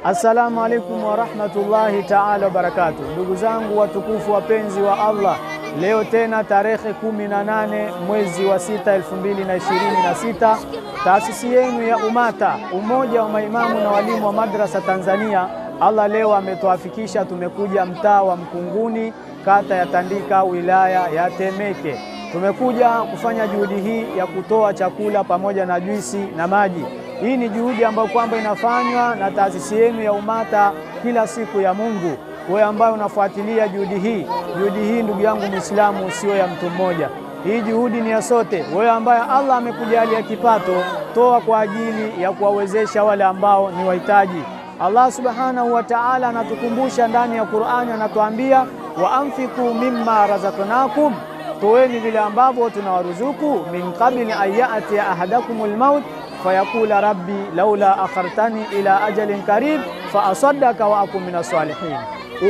Assalamu alaikum wa rahmatullahi ta'ala wa barakatuh. Ndugu zangu watukufu wapenzi wa Allah, leo tena tarehe 18 mwezi wa 6 2026, taasisi yenu ya Umata, umoja wa maimamu na walimu wa madrasa Tanzania, Allah leo ametuafikisha, tumekuja mtaa wa Mkunguni, kata ya Tandika, wilaya ya Temeke. Tumekuja kufanya juhudi hii ya kutoa chakula pamoja na juisi na maji. Hii ni juhudi ambayo kwamba inafanywa na taasisi yenu ya Umata kila siku ya Mungu. Wewe ambaye unafuatilia juhudi hii ndugu yangu Muislamu, sio ya mtu mmoja. Hii juhudi ni ya sote. Wewe ambaye Allah amekujalia kipato, toa kwa ajili ya kuwawezesha wale ambao ni wahitaji. Allah subhanahu wa ta'ala anatukumbusha ndani ya Qur'ani, anatuambia wa anfiqu mimma razaqnakum, toeni vile ambavyo tunawaruzuku, min qabli an ya'ti ahadakumul maut fayaqula rabbi laula akhartani ila ajalin karib fa asaddaka wa akum minas salihin.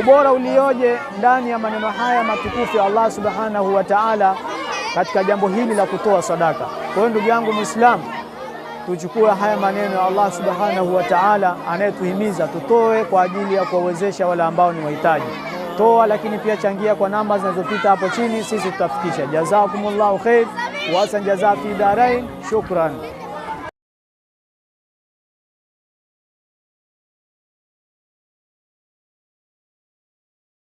Ubora ulioje ndani ya maneno haya matukufu ya Allah subhanahu wa ta'ala katika jambo hili la kutoa sadaka. Kwa hiyo ndugu yangu Muislamu, tuchukue haya maneno ya Allah subhanahu wa ta'ala anayetuhimiza tutoe kwa ajili ya kuwawezesha wale ambao ni wahitaji. Toa, lakini pia changia kwa namba zinazopita hapo chini, sisi tutafikisha. Jazakumullahu khair wa asan jaza fi darain. Shukran.